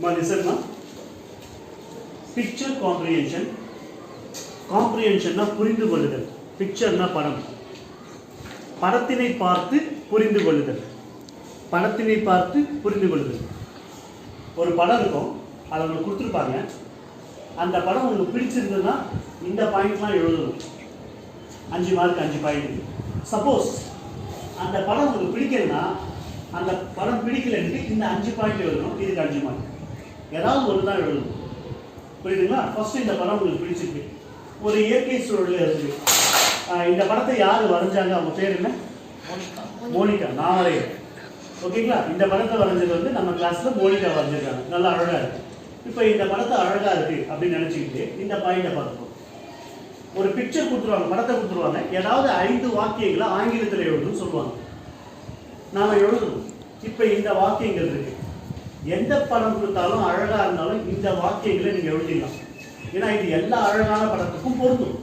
listen ma. Picture comprehension. Comprehension na புரிந்து கொள்ளுதல். Picture na படம். படத்தினை பார்த்து புரிந்து கொள்ளுதல். படத்தினை பார்த்து புரிந்து கொள்ளுதல். ஒரு படம் இருக்கும், அதை உங்களுக்கு கொடுத்துருப்பாங்க. அந்த படம் உங்களுக்கு பிடிச்சிருந்ததுன்னா இந்த பாயிண்ட்லாம் எழுதணும். 5 மார்க் 5 பாயிண்ட். சப்போஸ் அந்த படம் உங்களுக்கு பிடிக்கலன்னா அந்த படம் பிடிக்கலன்ட்டு இந்த 5 பாயிண்ட் எழுதணும். இதுக்கு 5 மார்க். ஏதாவது ஒரு தான் எழுதணும். புரியுதுங்களா? ஃபர்ஸ்ட் இந்த படம் உங்களுக்கு பிடிச்சிருக்கு. ஒரு இயற்கை சூழல் இருக்கு. இந்த படத்தை யார் வரைஞ்சாங்க? அவங்க பேர் என்ன? மோனிகா. நான் வரைகிறேன். ஓகேங்களா? இந்த படத்தை வரைஞ்சது வந்து நம்ம கிளாஸ்ல மோனிகா வரைஞ்சிருக்காங்க. நல்லா அழகா இருக்கு. இப்போ இந்த படத்தை அழகா இருக்கு அப்படின்னு நினைச்சுக்கிட்டு இந்த பாயிண்டை பார்த்துப்போம். ஒரு பிக்சர் கொடுத்துருவாங்க, படத்தை கொடுத்துருவாங்க. ஏதாவது 5 வாக்கியங்களை ஆங்கிலத்தில் எழுதணும்னு சொல்லுவாங்க. நாம எழுதணும். இப்போ இந்த வாக்கியங்கள் இருக்கு. எந்த படம் கொடுத்தாலும் அழகா இருந்தாலும் இந்த வாக்கியங்களை நீங்க எழுதிடலாம். ஏன்னா இது எல்லா அழகான படத்துக்கும் பொருந்தும்.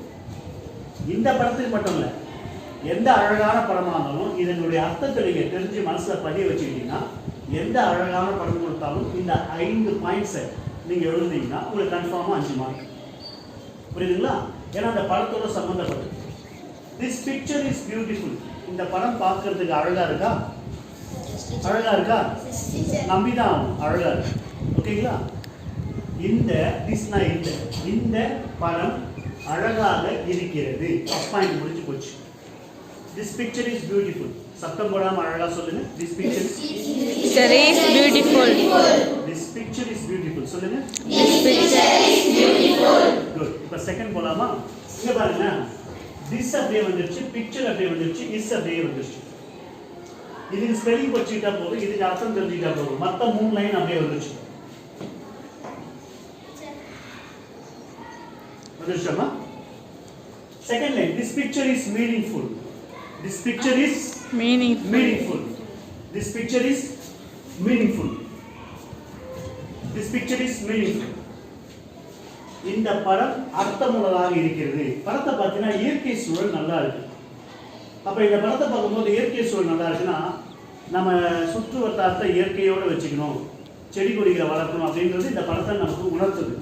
இந்த படத்துக்கு மட்டும் இல்லை, எந்த அழகான படமாக இருந்தாலும் இதனுடைய அர்த்தத்தை நீங்க தெரிஞ்சு மனசுல பதிய வச்சுக்கிட்டீங்கன்னா எந்த அழகான படம் கொடுத்தாலும் இந்த 5 பாயிண்ட்ஸை நீங்க எழுதுனீங்கன்னா உங்களுக்கு கன்ஃபார்மா 5 மார்க். புரியுதுங்களா? ஏன்னா அந்த படத்தோட சம்பந்தப்பட்டது. This picture is beautiful. இந்த படம் பார்க்கறதுக்கு அழகா இருக்கா? அழகா இருக்கா? நம்பிதான் அழகா இருக்கு. ஓகேங்களா? இந்த படம் அழகாக இருக்கிறது. பாயிண்ட் முடிஞ்சு போச்சு. This picture is beautiful. சத்தம் போடாம அழகா சொல்லுங்க. This picture is beautiful. This picture is beautiful சொல்லுங்க. This picture is beautiful. Good. இப்போ செகண்ட் போலாமா? இங்க பாருங்க. திஸ் அப்படியே வந்துருச்சு, பிக்சர் அப்படியே வந்துருச்சு, இஸ் அப்படியே வந்துருச்சு. இதுக்கு ஸ்பெல்லிங் வச்சுக்கிட்டா போதும், இதுக்கு அர்த்தம் தெரிஞ்சுக்கிட்டா போதும். மற்ற 3 லைன் அப்படியே வந்துருச்சு. வந்துருச்சோமா? Second line. This picture is meaningful. This picture is meaningful. This picture is meaningful. This picture is meaningful. இந்த படம் அர்த்தமுள்ளதாக இருக்கிறது. படத்தை பார்த்தீங்கன்னா இயற்கை சூழல் நல்லா இருக்கு. அப்ப இந்த படத்தை பார்க்கும்போது இயற்கை சூழல் நல்லா இருக்குன்னா நம்ம சுற்று வட்டாரத்தை இயற்கையோடு வச்சுக்கணும், செடி கொடிகளை வளர்க்கணும் அப்படின்றது இந்த படத்தை நமக்கு உணர்த்துது.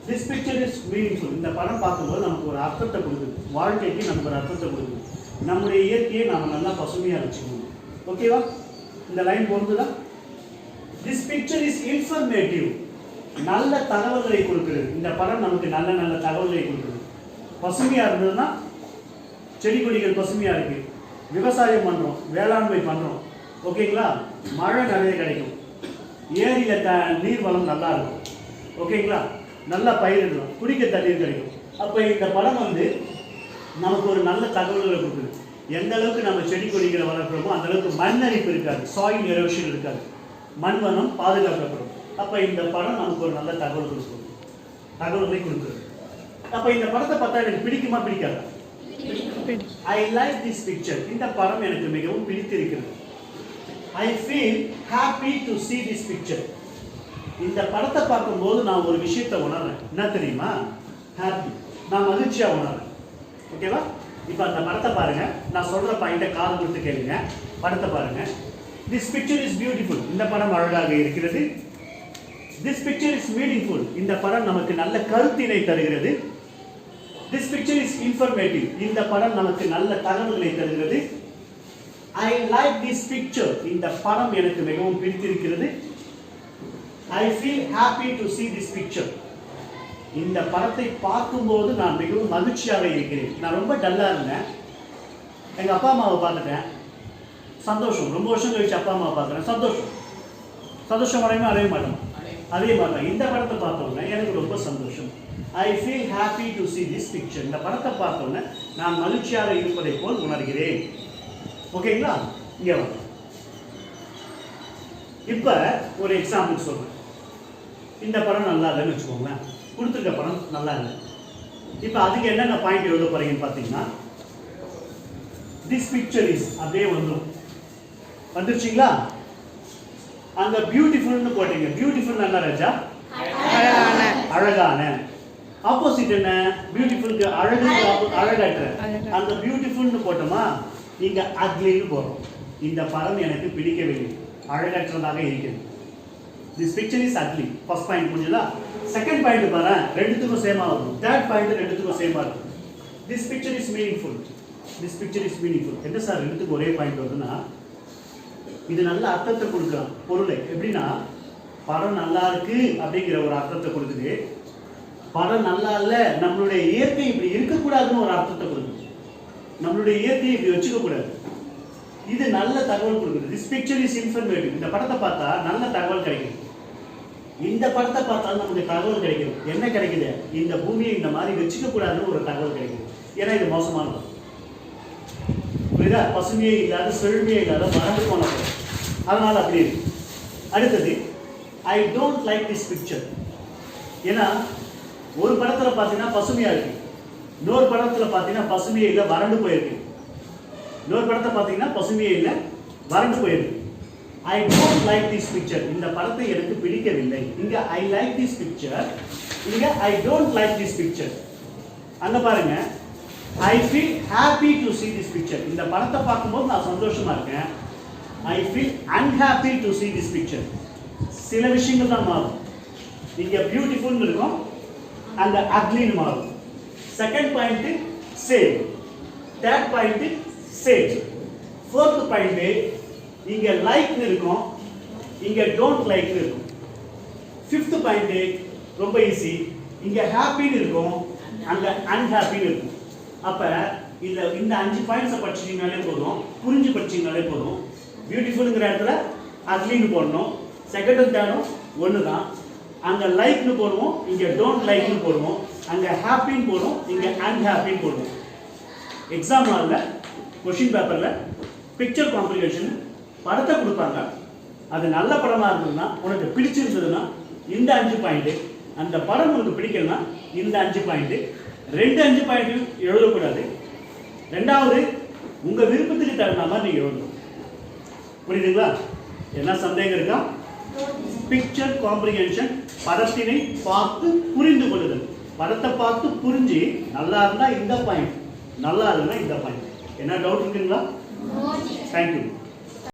This picture is meaningful. இந்த படம் பார்க்கும்போது நமக்கு ஒரு அர்த்தத்தை கொடுக்குது. வாழ்க்கைக்கு நமக்கு ஒரு அர்த்தத்தை கொடுக்குது. நம்முடைய இயற்கையை நாம நல்லா பசுமையாக வச்சுக்கணும். ஓகேவா? இந்த லைன் பொறுத்துதா? This picture is informative. நல்ல தகவல்களை கொடுக்குது. இந்த படம் நமக்கு நல்ல நல்ல தகவல்களை கொடுக்குது. பசுமையா இருந்ததுன்னா செடி கொடிகள் பசுமையா இருக்கு, விவசாயம் பண்றோம், வேளாண்மை பண்றோம். ஓகேங்களா? மழை நிறைய கிடைக்கும், ஏரியில நீர் வளம் நல்லா இருக்கும். ஓகேங்களா? நல்லா பயிரிடலாம், குடிக்க தண்ணீர் கிடைக்கும். அப்ப இந்த படம் வந்து நமக்கு ஒரு நல்ல தகவல்களை கொடுக்குது. எந்த அளவுக்கு நம்ம செடி கொடிகளை வளர்க்குறோமோ அந்த அளவுக்கு மண் அரிப்பு இருக்காது, சாயில் எரோஷன் இருக்காது, மண் வனம் பாதுகாக்கப்படும். அப்ப இந்த படம் நமக்கு ஒரு நல்ல தகவல்களை கொடுக்குது. அப்ப இந்த படத்தை பார்த்தா எனக்கு பிடிக்குமா பிடிக்காதா? I like this picture. இந்த படம் எனக்கு மிகவும் பிடித்திருக்கிறது. I feel happy to see this picture. இந்த படத்தை பார்க்கும்போது நான் ஒரு விஷயத்தை உணர்றேன். என்ன தெரியுமா? ஹாப்பி. நான் மகிழ்ச்சியா உணர்றேன். ஓகேவா? இப்போ அந்த படத்தை பாருங்க. நான் சொல்ற பாயிண்ட்டை காது கொடுத்து கேளுங்க. படத்தை பாருங்க. This picture is beautiful. இந்த படம் அழகாக இருக்கிறது. This picture is meaningful. இந்த படம் நமக்கு நல்ல கருத்தினை தருகிறது. This picture is informative. இந்த படம் நமக்கு நல்ல தகவல்களை தருகிறது. I like this picture. இந்த படம் எனக்கு மிகவும் பிடித்திருக்கிறது. I feel happy to see this picture. இந்த படத்தை பார்க்கும்போது நான் மிகவும் மகிழ்ச்சியாக இருக்கிறேன். நான் ரொம்ப டல்லா இருந்தேன், எங்க அப்பா அம்மாவை பார்த்துட்டேன், சந்தோஷம். ரொம்ப வருஷம் கழிச்சு அப்பா அம்மாவை பார்க்குறேன், சந்தோஷம் அடையவே மாட்டோம். அதே மாதிரி இந்த படத்தை பார்த்தோன்னே எனக்கு ரொம்ப சந்தோஷம். I feel happy to see this picture. இந்த படத்தை பார்த்தோன்னே நான் மகிழ்ச்சியாக இருப்பதை போல் உணர்கிறேன். ஓகேங்களா? இங்கே வாங்க. இப்போ ஒரு எக்ஸாம்பிள் சொல்றேன். இந்த படம் நல்லா இல்லைன்னு வச்சுக்கோங்களேன், கொடுத்துருக்க படம் நல்லா இல்லை. இப்போ அதுக்கு என்னென்ன பாயிண்ட் எழுத போறீங்கன்னு பார்த்தீங்கன்னா, திஸ் பிக்சர் இஸ் அப்படியே வந்துருச்சுங்களா? அங்க பியூட்டிஃபுல்னு போட்டீங்க. பியூட்டிஃபுல் நல்லா ராஜா? அழகான. ஆப்போசிட் என்ன? பியூட்டிஃபுல்க்கு அழகற்ற. அந்த பியூட்டிஃபுல்னு போட்டோமா, இங்க அக்லின்னு போறோம். இந்த படம் எனக்கு பிடிக்கவில்லை, அழகற்றதாக இருக்கிறது. This picture is ugly. First point முடிஞ்சதா? Second point பாரு, ரெண்டுத்துக்கும் சேமா வரும். Third point ரெண்டுத்துக்கும் சேமா இருக்கும். This picture is meaningful. This picture is meaningful. என்ன சார் ரெண்டுத்துக்கும் ஒரே பாயிண்ட் வருதுன்னா இது நல்ல அர்த்தத்தை கொடுக்கலாம் பொருளை. எப்படின்னா படம் நல்லா இருக்கு அப்படிங்கிற ஒரு அர்த்தத்தை கொடுக்குது. படம் நல்லா இல்ல, நம்மளுடைய இயற்கை இப்படி இருக்கக்கூடாதுன்னு ஒரு அர்த்தத்தை கொடுக்குது. நம்மளுடைய இயற்கையை இப்படி வச்சுக்க கூடாது. இது நல்ல தகவல் கொடுக்குது. This picture is informative. இந்த படத்தை பார்த்தா நல்ல தகவல் கிடைக்கும். இந்த படத்தை பார்த்தாலும் நமக்கு தகவல் கிடைக்குது. என்ன கிடைக்குது? இந்த பூமியை இந்த மாதிரி வச்சுக்க கூடாதுன்னு ஒரு தகவல் கிடைக்குது. ஏன்னா இது மோசமானது. புரியுதா? பசுமையே இல்லாத, செழுமையே இல்லாத, வறண்டு போனது. அதனால அப்படி இருக்கு. அடுத்தது I don't like this picture. ஏன்னா ஒரு படத்துல பார்த்தீங்கன்னா பசுமையா இருக்கு, இன்னொரு படத்துல பார்த்தீங்கன்னா பசுமையே இல்லை, வறண்டு போயிருக்கு. இன்னொரு படத்தை பார்த்தீங்கன்னா பசுமையே இல்லை, வறண்டு போயிருக்கு. I don't like this picture. இந்த படத்தை எனக்கு பிடிக்கவில்லை. இங்க ஐ லைக் திஸ் பிக்சர், இங்க I don't like this picture. அங்க பாருங்க, I feel happy to see this picture. இந்த படத்தை பார்க்கும்போது நான் சந்தோஷமா இருக்கேன். I feel unhappy to see this picture. சில விஷயங்கள் தான் மாறும். இங்க பியூட்டிஃபுல் இருக்கும், அங்க அக்லின்னு மாறும். Second point same, third point same, fourth point இங்க லைக்னு இருக்கும், இங்க டோன்ட் லைக்னு இருக்கும். ஃபிஃப்த் பாயிண்ட் ரொம்ப ஈஸி, இங்க ஹாப்பின்னு இருக்கும், அங்க அன்ஹாப்பின்னு இருக்கும். அப்ப இந்த 5 பாயிண்ட்ஸை படிச்சிங்கனாலே போதும், புரிஞ்சு படிச்சிங்கனாலே போதும். பியூட்டிஃபுல்ங்கிற இடத்துல அக்லின்னு போடணும், செகண்டும் தேர்டும் ஒன்று தான். அங்கே லைக்னு போடுவோம், இங்கே டோன்ட் லைக்னு போடுவோம், அங்கே ஹாப்பின்னு போடுவோம், இங்கே அன்ஹாப்பின்னு போடுவோம். எக்ஸாம் ஹாலில் கொஷின் பேப்பரில் பிக்சர் காம்ப்ளிகேஷன் படத்தை கொடுப்பாங்க. அது நல்ல படமாக இருந்ததுன்னா, உனக்கு பிடிச்சிருந்ததுன்னா இந்த 5 பாயிண்ட்டு, அந்த படம் உனக்கு பிடிக்கலன்னா இந்த 5 பாயிண்ட்டு. 5 பாயிண்ட்டும் எழுதக்கூடாது. ரெண்டாவது உங்கள் விருப்பத்துக்கு தகுந்த மாதிரி நீங்கள் எழுதணும். புரியுதுங்களா? என்ன சந்தேகம் இருக்கா? பிக்சர் காம்ப்ரிஹென்ஷன், படத்தினை பார்த்து புரிந்து கொள்ளுதல். படத்தை பார்த்து புரிஞ்சு நல்லா இருந்தால் இந்த பாயிண்ட், நல்லா இருந்தால் இந்த பாயிண்ட். என்ன டவுட் இருக்குங்களா? தேங்க்யூ.